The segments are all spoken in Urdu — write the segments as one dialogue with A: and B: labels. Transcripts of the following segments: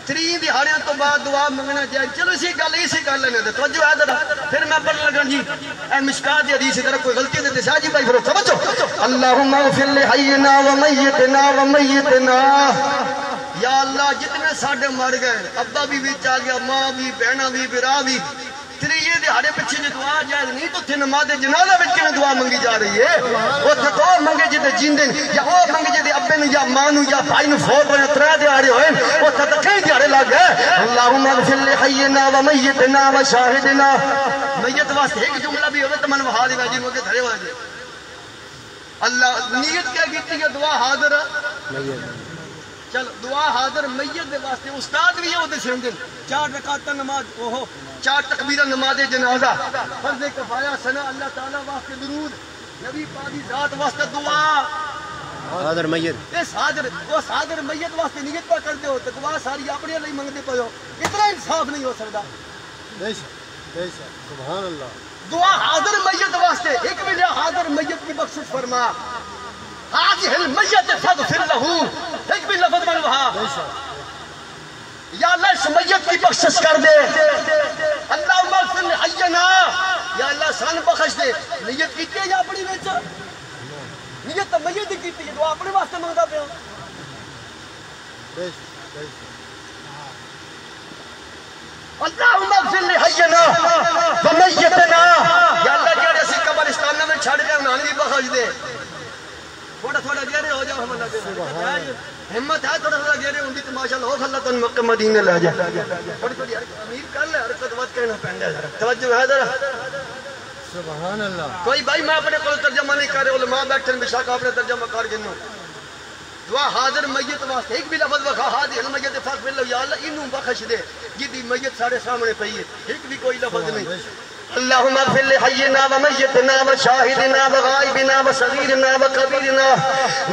A: ترین دہاڑیاں تو بعد دعا منگنا جائے. چلو اسی گل لینے دے توجہ ہے ذرا. پھر میں پڑھ لگا جی اے مشکات دی حدیث ذرا کوئی غلطی دے دسا جی بھائی پھر سمجھو. اللہم اغفر لحینا ومیتنا ومیتنا. یا اللہ جتنے ساڈے مر گئے ابا بھی وچ آ گیا ماں بھی بہنا بھی برا بھی تریے دہاڑے پیچھے جو دعا جائز نہیں تو تھے نماز جنازہ وچ کیوں دعا منگی جا رہی ہے. وہ تو منگے جے جیندے یا وہ منگے جے ابے نو یا ماں نو یا بھائی نو فوت ہوئے ترے دہاڑے ہوئے وہ تو کئی دہاڑے لگ گئے. اللہم اغفر لحینا ومیتنا وشاہدنا. میت واسطے ایک جملہ بھی ہوئے تو من وہا دے جی موقع دھرے ہوئے. اللہ نیت کیا کیتی ہے دعا حاضر چل دعا حاضر میت دے واسطے استاد بھی ہے وہ دے سندن 4 رکعت نماز اوہو 4 تکبیرہ نماز جنازہ فرض کفایہ ثنا اللہ تعالیٰ واسطے درود نبی پاک دی ذات واسطے دعا حاضر میت اس حاضر میت واسطے نیت پہ کرتے ہو تو دعا ساری اپنے لئی منگتے پے ہو. اتنا انصاف نہیں ہو سکتا.
B: بے شک سبحان اللہ.
A: دعا حاضر میت واسطے ایک بھی حاضر میت کی بخشش فرما. حاضر المیت فاغفر لہو ایک بھی لفظ من وہاں. یا اللہ اس میت کی بخشش کر دے. اللہم اغفر لحینا. یا اللہ سان بخش دے. نیت کیتی ہے یا اپنی ویچ نیت تو میت ہی کیتی ہے دعا اپنے واسطے منگتا پہ ہو. اللہم اغفر لحینا ومیتنا. یا اللہ جڑے اسی قبرستانہ میں چھڑ گئے انہوں نے بھی بخش دے. تھوڑا گیرے ہو جاؤ ہم ہمت ہے تھوڑا گیرے ہوں گی تو ماشاءاللہ ہو اللہ تو مکہ مدینے لے جائے. تھوڑی امیر کر لے حرکت وقت کہنا پہنڈا ہے ذرا توجہ ہے ذرا.
B: سبحان اللہ.
A: کوئی بھائی میں اپنے کو ترجمہ نہیں کر رہے علماء بیٹھے بشاک آپ نے ترجمہ کر گنو. دعا حاضر میت واسطے ایک بھی لفظ وکھا حاضر میت فاغفر لہو. یا اللہ انہوں بخش دے جدی میت سارے سامنے پئی ہے ایک بھی کوئی لفظ نہیں. اللہم اغفر لحینا ومیتنا وشاہدنا وغائبنا وصغیرنا وکبیرنا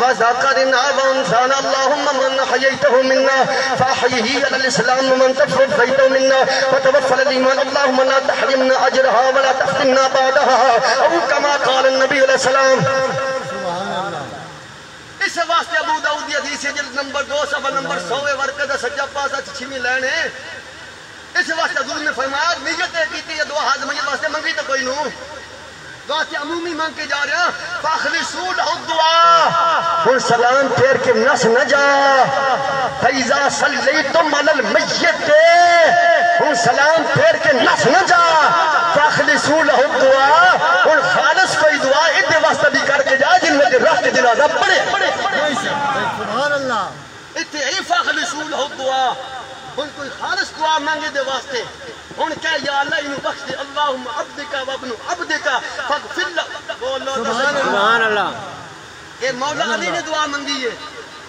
A: وذکرنا وانثانا. اللہم من حییتہ منا فاحیہی علی الاسلام ومن توفیتہ منا فتوفل الایمان. اللہم لا تحرمنا اجرہا ولا تفتنا بعدہا او کما قال النبی علیہ السلام.
B: سبحان اللہ.
A: اس واسطے ابو داؤد دی حدیث ہے جلد نمبر 2 صفحہ نمبر 100 ورقہ دا سجا پاسا چھویں لین ہے. اس واسطے حضور نے فرمایا نیت کیتی ہے دعا حاضر میت واسطے منگی تو کوئی نو واسطے عمومی مانگ کے جا رہے ہیں. فاخلصوا له الدعاء. ہن سلام پھیر کے نس نہ جا. فاذا صلیتم علی المیت. ہن سلام پھیر کے نس نہ جا. فاخلصوا له الدعاء. ہن خالص کوئی دعا ادھے واسطے بھی کر کے جا جن میں رہ کے جنازہ پڑھے.
B: سبحان اللہ.
A: اتنے ہی فاخلصوا له الدعاء. ہن کوئی خالص دعا مانگے دے واسطے ہن کہہ یا اللہ انہوں بخش دے. اللہم عبدکا وابن عبدکا فاغفر لہو.
B: سبحان اللہ.
A: اے مولا علی نے دعا منگی ہے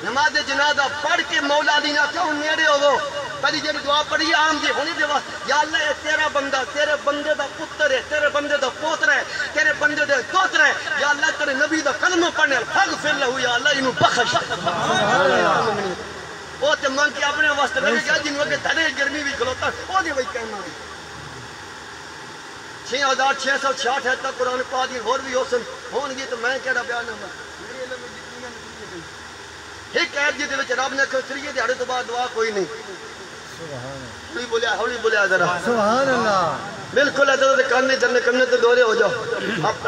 A: نماز جنازہ پڑھ کے مولا علی نے کیوں نیڑے ہو پہلی جب دعا پڑھی عام جی ہونی دے واسطے. یا اللہ اے تیرا بندہ تیرے بندے دا پتر ہے تیرے بندے دا پوتر ہے تیرے بندے دا دوتر ہے. یا اللہ تیرے نبی دا کلمہ پڑھنے فاغفر لہو. یا اللہ انہوں بخش. وہ تے مان کے اپنے واسطے لگے گیا جن وقت تھڑے گرمی بھی کھلوتا وہ دی وہی کہنا بھی 6666 ہے تک قرآن پاک دی اور بھی ہون گی تو میں کہڑا بیان نہ میرے علم میں جتنی نہیں ایک ایت جی دے وچ رب نے کہا تریے دہاڑے تو بعد دعا کوئی نہیں. ہولی بولیا ذرا.
B: سبحان اللہ.
A: بالکل ادھر کرنے تو دورے ہو جاؤ.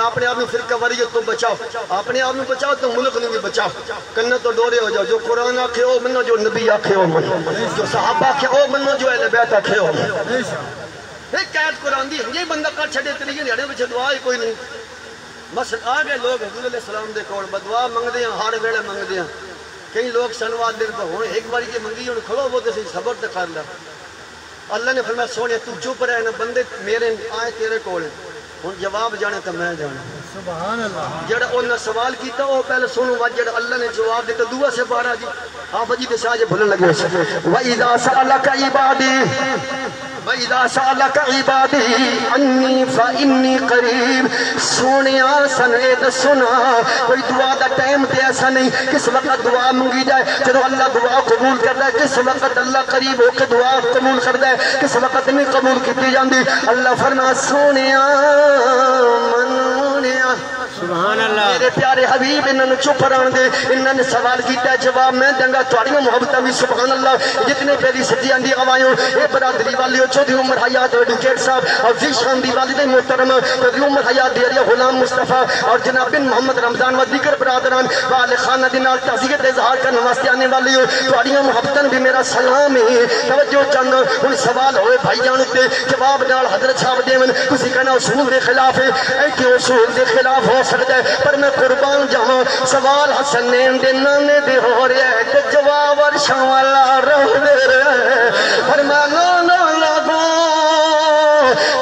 A: اپنے آپ میں فرقہ واریت تو بچاؤ اپنے آپ میں بچاؤ تو ملک نے بھی بچاؤ. کرنے تو دورے ہو جاؤ. جو قرآن آکھے ہو منو جو نبی آکھے ہو منو جو صحابہ آکھے ہو منو جو اہل بیت آکھے ہو. ایک قید قرآن دی یہ بندہ کر چھڑے تریے دہاڑے وچ دعا ہی کوئی نہیں. بس آ گئے لوگ حضور علیہ السلام دے کول بدعا منگدے ہیں ہر ویلے منگدے ہیں. کئی لوگ سنواد دیر پر ہوں ایک باری کے منگی ہوں کھلو وہ تو صبر تے کر لیا. اللہ نے فرمایا سونے تو چپ رہے نا بندے میرے آئے تیرے کول ہوں جواب جانے تو میں جانا.
B: سبحان اللہ.
A: جڑا انہوں نے سوال کیتا وہ پہلے سنو جڑا اللہ نے جواب دیتا دعا سے بارا جی آپ جی دسا جے بھولن لگے. وَإِذَا سَأَلَكَ عِبَادِي وَإِذَا سَأَلَكَ عِبَادِي عَنِّي فَإِنِّي قَرِيبٌ. سونیا سنید سنا کوئی دعا دا ٹائم تے ایسا نہیں کس وقت دعا منگی جائے چلو اللہ دعا قبول کرتا ہے کس وقت اللہ قریب ہو کے دعا قبول کرتا ہے کس وقت نہیں قبول کی جاندی. اللہ فرما سونیا منونیا
B: سبحان اللہ
A: میرے پیارے حبیب انہوں چپ رہن دے انہوں نے سوال کیتا ہے جواب میں دنگا تھوڑیاں محبتاں بھی سبحان اللہ جتنے پیری سجی اندی آوائیوں اے برادری والیوں چودھری عمر حیات ایڈوکیٹ صاحب اور زی شان دی والد محترم چودھری عمر حیات دیریا غلام مصطفیٰ اور جناب بن محمد رمضان و دیگر برادران وال خانہ دینال تعزیت اظہار کرنے واسطے آنے والی ہو تھوڑیاں محبتاں بھی میرا سلام ہے توجہ چند ان سوال ہوئے بھائی جان تے جواب نال حضرت صاحب دیون کسی کہنا اصول دے خلاف ہے ایک اصول دے خلاف ہو سکتا ہے پر میں قربان جہاں سوال حسنین دے نانے دے ہو رہے ہیں کہ جواب ورشاں والا رہ دے رہے ہیں پر میں نانا لگو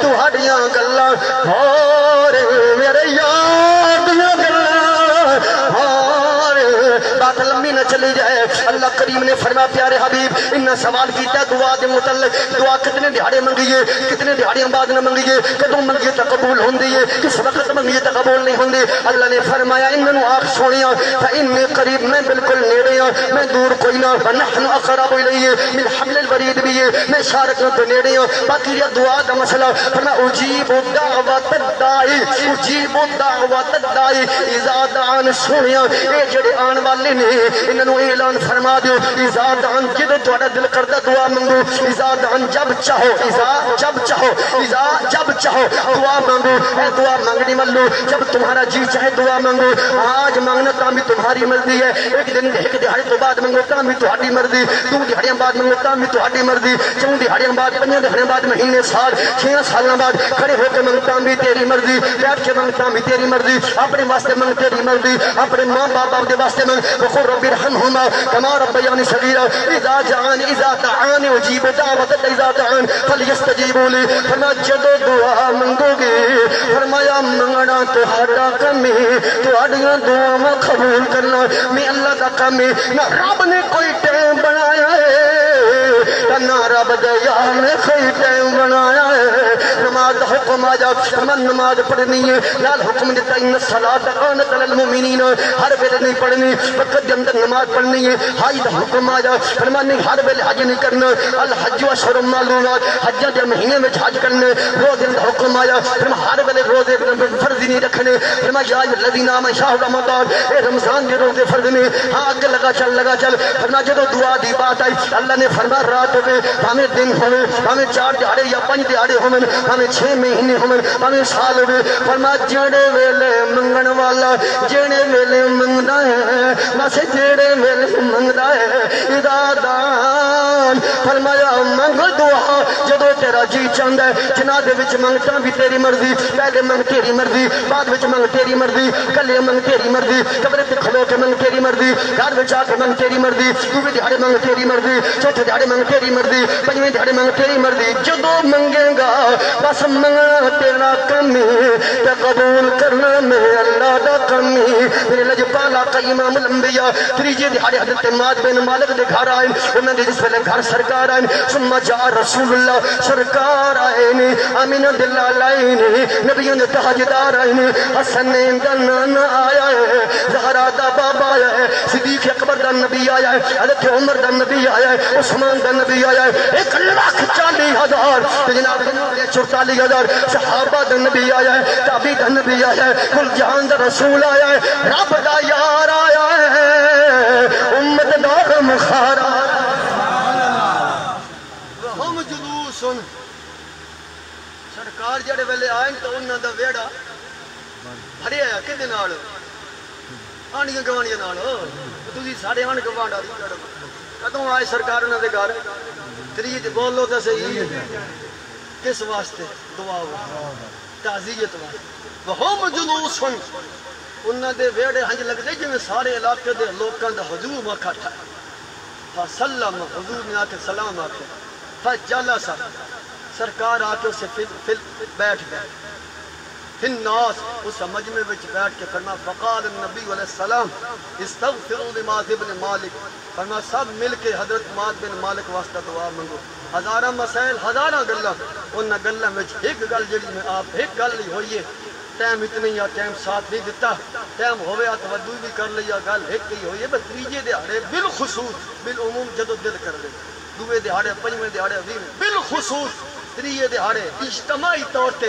A: تو ہڈیاں گلہ ہو رہے میرے یاد دیاں گلہ ہو رہے بات لمبی نہ چلی جائے اللہ کریم نے فرمایا پیارے حبیب انہا سوال کیتا ہے دعا دے متعلق دعا کتنے دیہاڑے منگیے کتنے دیہاڑیاں بعد نہ منگیے کدوں منگیے تا قبول ہوندی ہے کس وقت منگیے تا قبول نہیں ہوندی اللہ نے فرمایا انہوں آنکھ سونیاں فإنی قریب میں بالکل نیڑے ہاں میں دور کوئی نہ ونحن اقرب الیہ من حبل الورید بھی ہے میں شارکوں تو نیڑے ہاں باقی یہ دعا دا مسئلہ فرمایا اجیب دعوت الدائی اجیب دعوت الدائی اذا دعان سونیاں اے جڑے آن والے نے انہوں اعلان فرما دیو اذا دعان جدو توڑا دل کردہ دعا منگو اذا دعان جب چاہو اذا جب چاہو اذا جب چاہو دعا مانگو اے دعا مانگنی ملو جب تمہارا جی چاہے دعا مانگو آج مانگنا تاں بھی تمہاری مرضی ہے ایک دن ایک دہاڑی تو بعد مانگو تاں بھی تمہاری مرضی دو دہاڑیاں بعد مانگو تاں بھی تمہاری مرضی چون دہاڑیاں بعد پنجوں دہاڑیاں بعد مہینے سال 6 سالوں بعد کھڑے ہو کے مانگتا بھی تیری مرضی بیٹھ کے مانگتا بھی تیری مرضی اپنے واسطے مانگ تیری مرضی اپنے ماں باپ دے واسطے مانگ وقل رب ارحمہما کما ربیانی صغیرا اذا جعان اذا تعان اجیب دعوت اذا تعان فلیستجیبوا لی فرمایا جدو دعا منگو گے فرمایا منگنا تو ہر کم ہے تو اڑیاں دعا میں قبول کرنا میں اللہ کا کم ہے نہ رب نے کوئی ٹائم بنایا ہے نہ رب دیا نے کوئی ٹائم بنایا ہے نماز حکم آجا فرمان نماز پڑھنی ہے لال حکم دیتا ان الصلاة کانت علی المؤمنین ہر ویلے نہیں پڑھنی وقت کے اندر نماز پڑھنی ہے حج دا حکم آجا فرمان نہیں ہر ویلے حج نہیں کرنا الحج و اشہر معلومات حجاں دے مہینے میں حج کرنے روزے دا حکم آیا فرمان ہر ویلے روزے فرض نہیں رکھنے فرمان یا الذین آمنوا شہر رمضان اے رمضان دے روزے فرض نے ہاں اگے لگا چل فرمان جدو دعا دی بات آئی اللہ نے فرما رات ہوئے ہمیں دن ہوئے ہمیں 4 دہاڑے یا 5 دہاڑے ہوئے ہمیں 6 مہینے ہوئے ہمیں سال ہوئے فرما جڑے ویلے منگن والا جڑے ویلے منگنا ہے بس جڑے ویلے منگنا ہے اذا دان فرمایا منگ دعا جدو تیرا جی چاہتا ہے جناح دے وچ منگتا بھی تیری مرضی پہلے منگ تیری مرضی بعد وچ منگ تیری مرضی کلے منگ تیری مرضی قبر تے کھلو کے منگ تیری مرضی گھر وچ آ کے منگ تیری مرضی دوویں دہاڑے منگ تیری مرضی چوتھے دہاڑے منگ تیری مرضی پنجویں دہاڑے منگ تیری مرضی جدو منگے گا بس منگنا تیرا کم ہے تے قبول کرنا میں اللہ دا کم ہے میرے لجپالا کا امام الانبیاء تریجے دہاڑے حضرت معاذ بن مالک دے گھر آئے انہوں نے جس ویلے گھر سرکار آئے ثم جاء رسول اللہ سرکار آئے نے امین دلہ لائے نے نبیوں نے تاجدار آئے نے حسنین دا نانا آیا ہے زہرا دا بابا آیا ہے صدیق اکبر دا نبی آیا ہے حضرت عمر دا نبی آیا ہے عثمان دا نبی آیا ہے 1,40,000 جناب 44,000 صحابہ دا نبی آیا ہے تابعی دا نبی آیا ہے کل جہان دا رسول آیا ہے رب دا یار آیا ہے امت دا غمخار ہم جلوس سرکار جڑے ویلے آئیں تو انہاں دا ویڑا بھرے آیا کدے نال آنیاں گوانیاں نال تسی ساڈے آن گوانڈا کدوں آئے سرکار انہاں دے گھر تریج بولو تے صحیح کس واسطے دعا تعزیت واسطے وہم جلوس انہاں دے ویڑے ہنج لگدے جویں سارے علاقے دے لوکاں دا ہجوم اکٹھا فسلم حضور نے آ کے سلام آ کے فجلس سرکار آ کے اسے بیٹھ گئے پھر الناس اس مجمع وچ بیٹھ کے فرما فقال النبی علیہ السلام استغفروا لمعاذ بن مالک فرما سب مل کے حضرت معاذ بن مالک واسطہ دعا منگو ہزاراں مسائل ہزاراں گلاں انہاں گلاں وچ ایک گل جڑی میں آپ ایک گل ہی ہوئی ہے ٹائم اتنی یا ٹائم ساتھ نہیں دیتا ٹائم ہوئے توجہ بھی کر لیا گل ایک ہی ہوئی ہے بس تیجے دہاڑے بالخصوص بالعموم جدو دل کر لے دوے دہاڑے پنجویں دہاڑے بالخصوص تریے دہاڑے اجتماعی طور تے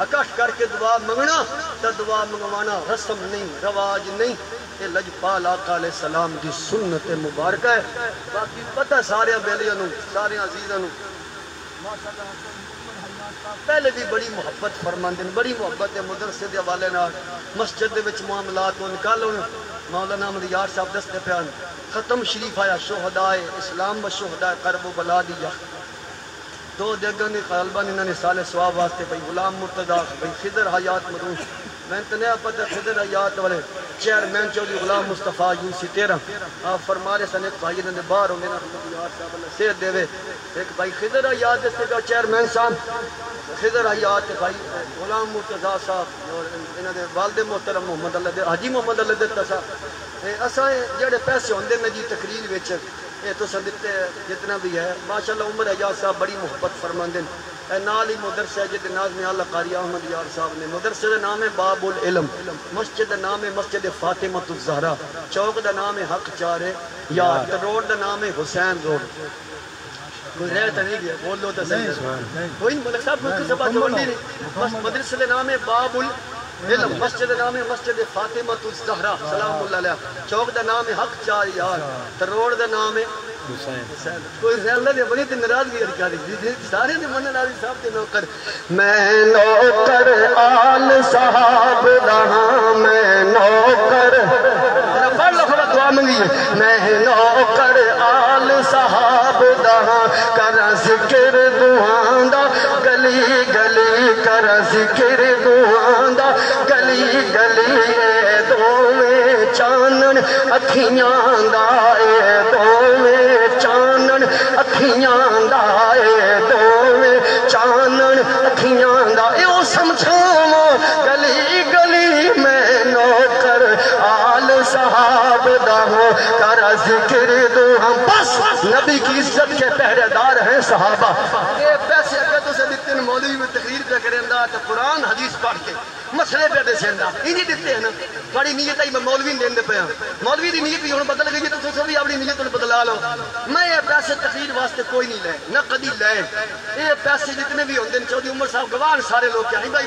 A: اکٹھ کر کے دعا منگنا تا دعا منگوانا رسم نہیں، رواج نہیں، یہ لجپال آقا علیہ السلام دی سنت مبارکہ ہے۔ باقی پتہ سارے بیلیاں نو، سارے عزیزاں نو پہلے بھی بڑی محبت فرماندے، بڑی محبت ہے مدرسے دے حوالے نال مسجد دے وچ معاملات ہون کل ہن مولانا احمد یار صاحب دستے پیان ختم شریف آیا شہدائے اسلام و شہدائے کرب و بلا دی یخت دو دیگن قلبان انہوں نے سال ثواب واسطے بھائی غلام مرتضی بھائی خضر حیات مدون میں تو نہیں پتہ خضر حیات والے چیئرمین چودھری غلام مصطفیٰ یونسی 13 آپ فرما رہے سن ایک بھائی انہوں نے باہر ہوں میرا یار صاحب اللہ صحت دے وے ایک بھائی خضر حیات جس سے چیئرمین صاحب خضر حیات بھائی غلام مرتضی صاحب اور انہوں نے والد محترم محمد اللہ دے حاجی محمد اللہ دیتا صاحب اساں جڑے پیسے ہوندے نے جی تقریر وچ یہ تو سدتے جتنا بھی ہے ماشاءاللہ عمر اعجاز صاحب بڑی محبت فرماندے اے نال ہی مدرسہ ہے جدے ناظم اعلیٰ قاری احمد یار صاحب نے مدرسے دا نام ہے باب العلم مسجد دا نام ہے مسجد فاطمۃ الزہرا چوک دا نام ہے حق چارے یار روڈ دا نام ہے حسین روڈ کوئی رہتا نہیں گیا بول لو تو صحیح کوئی ملک صاحب کوئی کسی بات جوڑی نہیں مدرسے دا نام ہے باب العلم مسجد دا نام ہے مسجد فاطمۃ الزہرا سلام اللہ علیہ چوک دا نام ہے حق چار یار روڈ دا نام ہے حسین کوئی اللہ نے بڑی تے ناراضگی کری سارے نے من ناراضی صاحب تے نوکر میں نوکر آل صاحب دا میں نوکر پڑھ لو خدا دعا منگی ہے میں نوکر آل صاحب دا کر ذکر دعاں دا گلی گلی کر ذکر دعاں دا گلی گلی اے دوویں چانن اکھیاں دا اے دوویں چانن اکھیاں دا اے دوویں چانن اکھیاں دا اے او سمجھاواں گلی گلی میں نوکر آل صحاب دا کر ذکر دعاں بس نبی کی عزت کے پہرے دار ہیں صحابہ یہ پیسے اگر تو سے دیتے ہیں مولوی میں تقریر پہ کریں دا تو قرآن حدیث پڑھ کے مسئلے پہ دے سیندا انہی دیتے ہیں نا بڑی نیت ہے میں مولوی دین دے پہ ہیں مولوی دی نیت بھی ہوں بدل گئی تو سب بھی اپنی نیت بدلا لو میں یہ پیسے تقریر واسطے کوئی نہیں لے نہ کدی لے یہ پیسے جتنے بھی ہوندے چودھری عمر صاحب گوان سارے لوگ کیا نہیں بھائی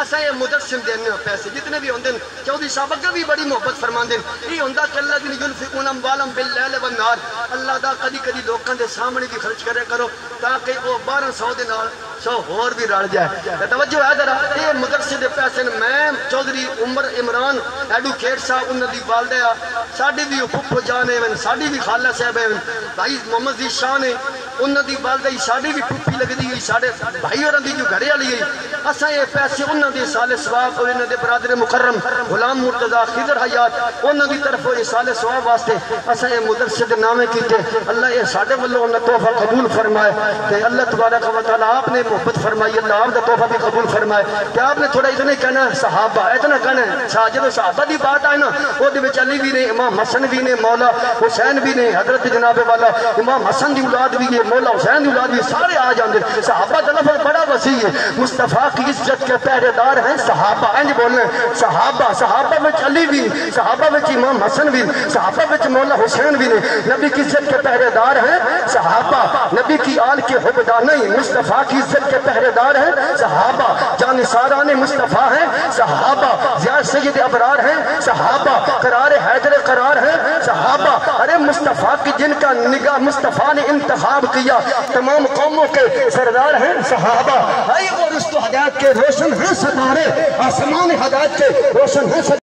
A: اسا یہ مدرسم دینے پیسے جتنے بھی ہوندے چودھری صاحب اگر بھی بڑی محبت فرماندے یہ ہوندا کہ اللہ دین ينفقون اموالهم بالليل والنهار اللہ دا کدی کدی لوکاں دے سامنے بھی خرچ کرے کرو تاکہ وہ 1200 دے نال 100 اور بھی رل جائے توجہ ہے ذرا یہ مدرسے دے پیسے میں چودھری عمر عمران ایڈوکیٹ صاحب انہاں دی والدہ ساڈی بھی پھپھو جان ہے ساڈی بھی خالہ صاحب ہے بھائی محمد ذی شان ہے انہاں دی والدہ ساڈی بھی پھپھی لگدی ہے ساڈے بھائی ہوراں دی جو گھر والی ہے اساں یہ پیسے انہاں دے سال ثواب اور انہاں دے برادر مکرم غلام مرتضی خضر حیات انہاں دی طرف یہ سال ثواب واسطے اساں یہ مدرسے دے نامے کیتے اللہ یہ ساڈے والوں انہاں تحفہ قبول فرمائے کہ اللہ تبارک و تعالی آپ نے محبت فرمائی اللہ آپ دا تحفہ بھی قبول فرمائے کہ آپ نے تھوڑا اتنا کہنا صحابہ اتنا کہنا جب صحابہ دی بات آئے نا وہ دے وچ علی بھی نے امام حسن بھی نے مولا حسین بھی نے حضرت جناب والا امام حسن دی اولاد بھی ہے مولا حسین دی اولاد بھی سارے آ جاندے صحابہ دا لفظ بڑا وسیع ہے مصطفیٰ کی عزت کے پہرے دار ہیں صحابہ انج بولنے صحابہ وچ علی بھی صحابہ وچ امام حسن بھی صحابہ وچ مولا حسین بھی نے نبی کی عزت کے پہرے دار ہیں صحابہ نبی کی آل کے حبدار نہیں مصطفیٰ کی عزت کے پہرے دار ہیں صحابہ جان ساران مصطفیٰ ہیں صحابہ زیاد سید ابرار ہیں صحابہ قرار حیدر قرار ہیں صحابہ ارے مصطفیٰ کی جن کا نگاہ مصطفیٰ نے انتخاب کیا تمام قوموں کے سردار ہیں صحابہ آئی وہ رشت و ہدایت کے روشن ہیں ستارے آسمان ہدایت کے روشن ہیں